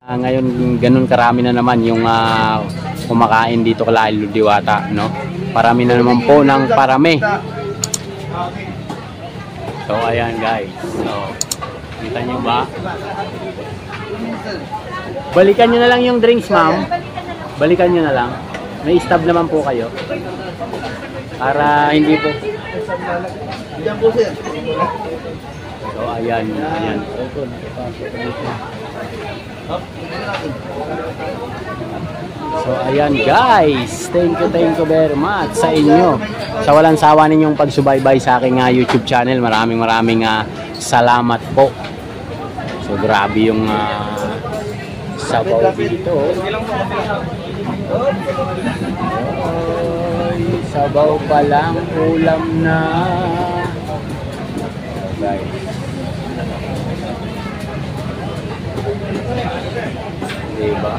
Ngayon ganun karami na naman yung kumakain dito kay Lalo Diwata, no? Parami na naman po ng parami. So ayan guys. So kita nyo ba? Balikan nyo na lang yung drinks, ma'am. Balikan nyo na lang. May stub naman po kayo. Para hindi po. So ayan, ayan. So ayan guys, thank you very much sa inyo sa walang sawa ninyong pagsubaybay sa aking YouTube channel. Maraming salamat po. So grabe yung sabaw dito. Oy, sabaw pa lang, ulam na. Guys. Diba?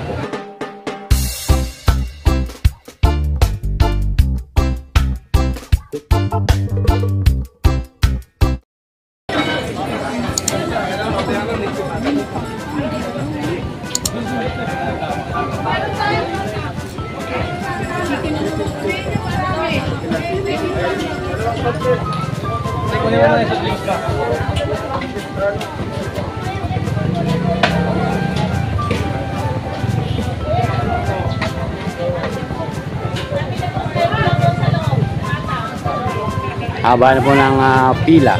Haba na po ng pila.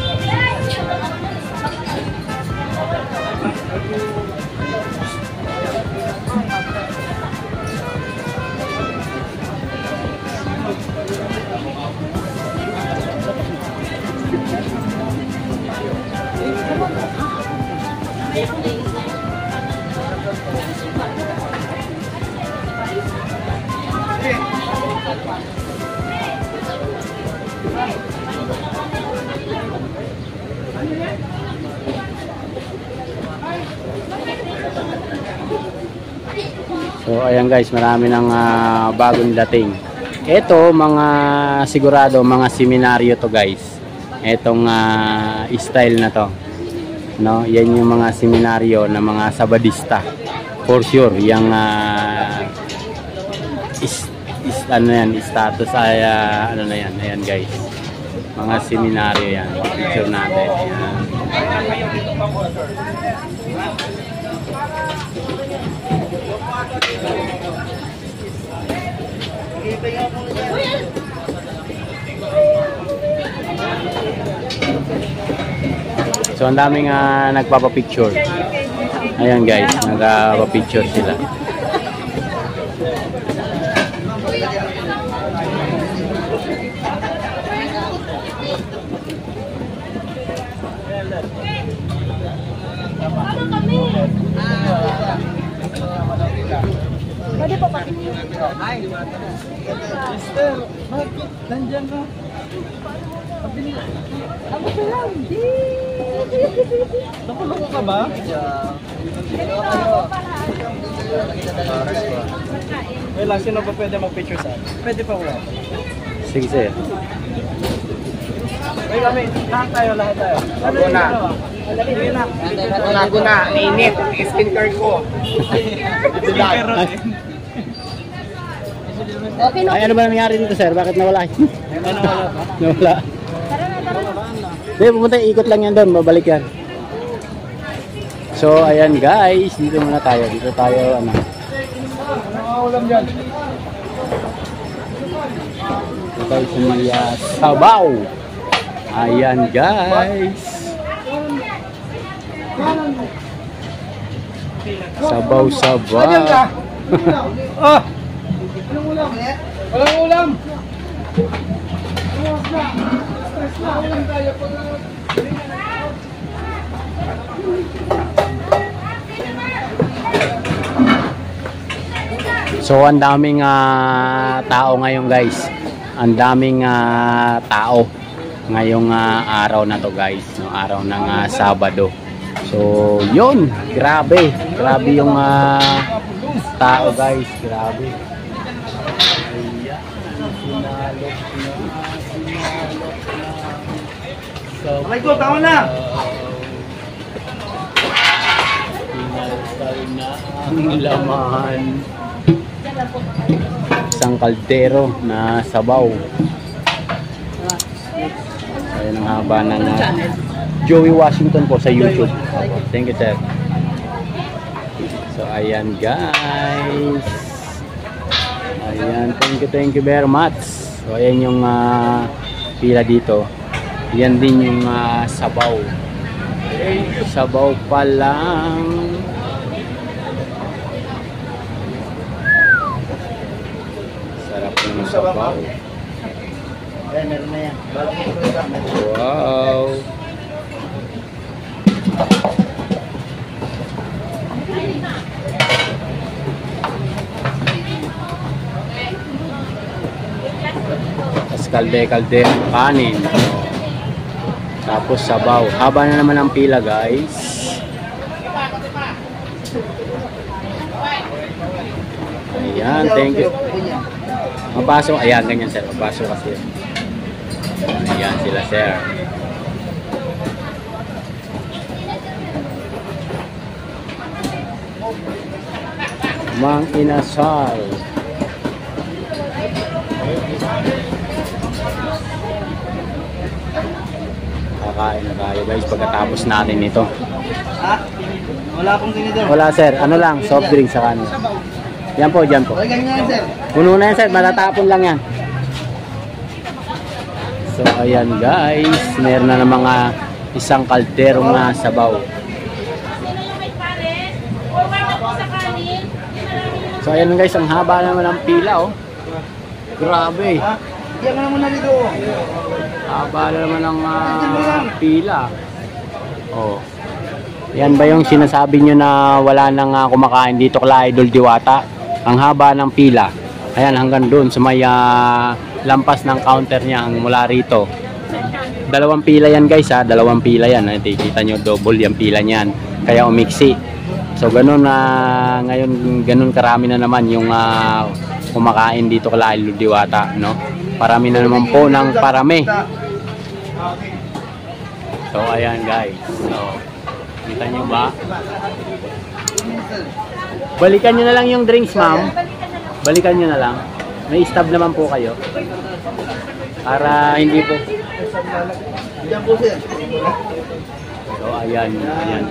So ayan guys, marami ng bagong dating. Ito mga sigurado mga seminaryo to guys. Etong style na to. No, yan yung mga seminaryo na mga sabadista. For sure, yung ano yan, status ay ano na yan. Ayan guys. Mga seminaryo yan. Picture natin. Ayan. So ang daming nagpapapicture. Ayan guys, nagpapapicture sila. Pwede pa pakinggan. Ay, Sister, bakit nandyan na? Ako pa lang, di. Nakulong ka ba? Wala, sino ba pwede mag-picture sa akin? Pwede pa wala. Sige sir. Wait kami, lahat tayo. Ako na. Ako na, init. Skin care ko. Ay, ano ba nangyari dito sir? Bakit nawala? Nawala. Hindi, pupunta ikot lang yan doon. Babalik yan. So, ayan guys. Dito muna tayo. Dito tayo, ano. Ulam dyan. Dito tayo sumaya sabaw. Ayan guys. Sabaw-sabaw. Ah! Walang ulam! So ang daming tao ngayon guys. Ang daming tao ngayong araw na to guys, no, araw ng Sabado. So yun, grabe yung tao guys, grabe. Ayan, sinalok na. Okay ko, tama na! total na ang laman. Isang kaldero na sabaw. Ayan ang haba ng Joey Washington po sa YouTube. Thank you, sir. So, ayan guys. Ayan, thank you very much. So, ayan yung pila dito. Yan din yung sabaw. Sabaw pa lang. Sarap ng sabaw. Meron na yan. Wow. Tapos kalde kanin. Tapos sabaw. Haba na naman ang pila, guys. Ayan, thank you. Mapasok. Ayan, ganyan sir. Mapasok kasi. Ayan sila, sir. Mang inasal. Kakain na tayo guys pagkatapos natin ito. Ha? Wala pong tinidor. Wala sir, ano lang, soft drink sa kanin. Yan po, dyan po. Okay, ganyan sir. Puno na yan sir, matatapon lang yan. So ayan guys, meron na ng mga isang kalderong na sabaw. So ayan guys, ang haba naman ng pila oh. Grabe. Ha? Diyan ka na muna dito. Haba naman ng pila. Oh. Yan ba yung sinasabi nyo na wala nang kumakain dito kala Idol Diwata? Ang haba ng pila. Ayan hanggang doon sa may lampas ng counter niya mula rito. Dalawang pila yan guys ha, dalawang pila yan. Kita nyo double yung pila niyan. Kaya umiksi. So ganun ngayon ganun karami na naman yung kumakain dito kala Idol Diwata, no? Parami na naman po ng parami. So ayan guys. So kita nyo ba? Balikan nyo na lang yung drinks, ma'am. Balikan nyo na lang. May stub naman po kayo. Para hindi po. Diyan po sir. So ayan, ayan.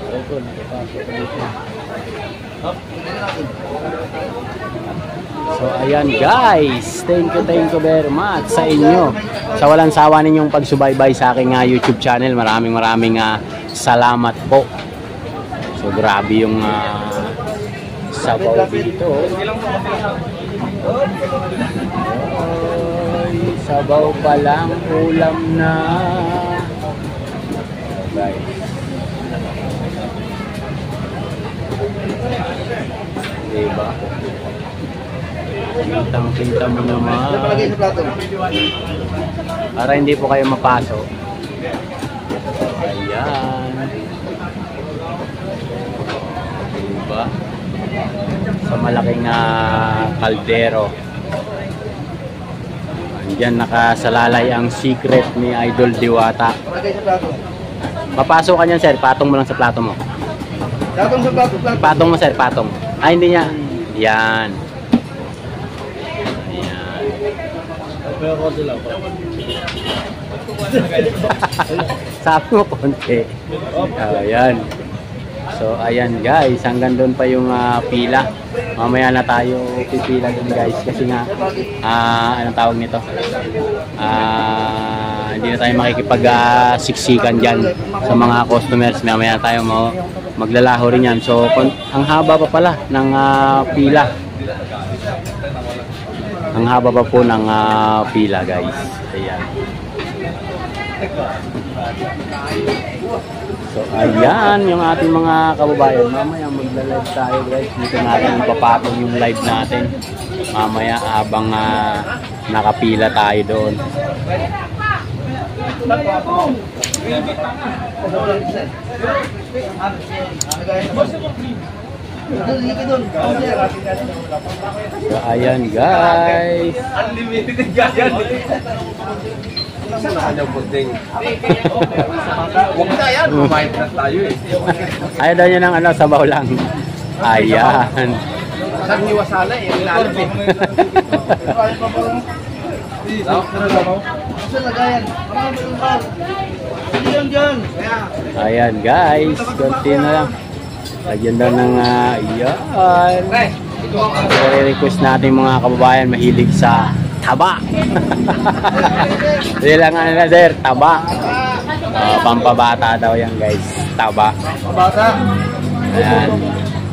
So ayan guys, thank you very much sa inyo. Sa walang sawa ninyong pagsubaybay sa aking YouTube channel. Maraming salamat po. So grabe yung sabaw dito. Oy, sabaw pa lang, ulam na. Guys. Diba? Kitang-kita mo naman. Palagay sa plato. Para hindi po kayo mapasok. Ayan. Diba? Sa malaking kaldero. Andyan nakasalalay ang secret ni Idol Diwata. Palagay sa plato. Papasok ka niyan sir, patong mo lang sa plato mo. Platong sa plato. Patong mo sir, patong. Ay hindi niya. Yan. Pero ko sila po. Sabi mo konti. Ayan. So ayan guys, hanggang doon pa yung pila. Mamaya na tayo pipila doon guys kasi nga anong tawag nito? Hindi na tayo makikipag-siksikan diyan sa mga customers. Mamaya tayo maglalaho rin yan. So ang haba pa pala ng pila. Ang haba pa po ng pila guys. Ayan. So ayan yung ating mga kababayan. Mamaya magla-live tayo guys. Dito natin ipapatong yung live natin. Mamaya habang nakapila tayo doon. So ayan guys. Unlimited ganyan. Ano po ding? Huwag na yan, kumain na tayo eh. Ayaw daw niya ng sabaw lang. Ayan. Saan niwasala eh? Ang ilalim eh. Saan lagayan? Hindi yan dyan. Ayan guys, konti na lang. Lagyan daw ng ayan. So, request natin mga kababayan mahilig sa taba. Hindi lang ano na sir, taba. Pampabata daw yan guys, taba. Bata. Ayan.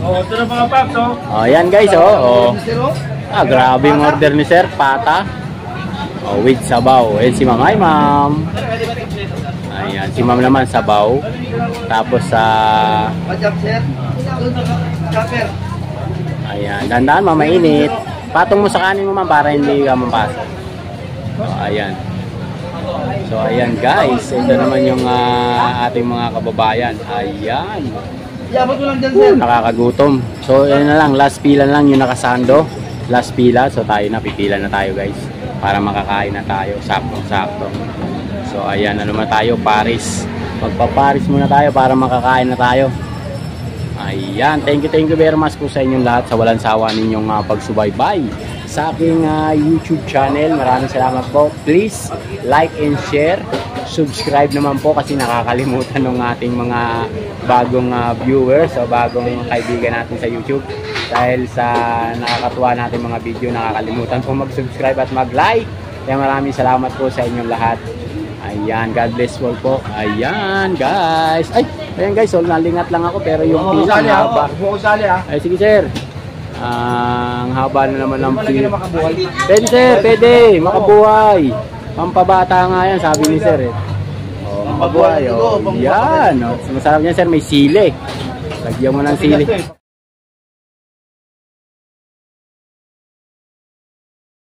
Ito na mga paps, Ayan guys, grabe yung order ni sir, pata. With sabaw. Ayan si ma'am. Hi ma'am. Ayan, si ma'am naman sabaw. Tapos Pajab, sir. Kapper. ayan, dandan mamainit. Patong mo sa kanin mo ma'am para hindi ka mapasok. Ayan. So ayan guys, ito naman yung ating mga kababayan. Ayan. Iabot mo lang dyan, sir. Nakakagutom. So ayan na lang, last pila lang yung nakasando. Last pila, so tayo na, pipila na tayo guys. Para makakain na tayo, sakto-sakto. So ayan, ano naman tayo, Paris. Magpa-Paris muna tayo para makakain na tayo. Ayan, thank you very much po sa inyong lahat sa walang sawa ninyong pagsubaybay sa aking YouTube channel. Maraming salamat po. Please like and share. Subscribe naman po kasi nakakalimutan ng ating mga bagong viewers o bagong kaibigan natin sa YouTube. Dahil sa nakakatuwa natin mga video, nakakalimutan po mag-subscribe at mag-like. Kaya maraming salamat po sa inyong lahat. Ayan, God bless all po. Ayan, guys. Ay, ayan guys, nalingat lang ako pero yung pila ang haba. Ay, sige sir. Ang haba na naman ng pila. Pwede sir, pwede. Makabuhay. Pampabata nga yan, sabi ni sir eh. Makabuhay. Yan. Masarap niya sir, may sili. Lagyan mo ng sili.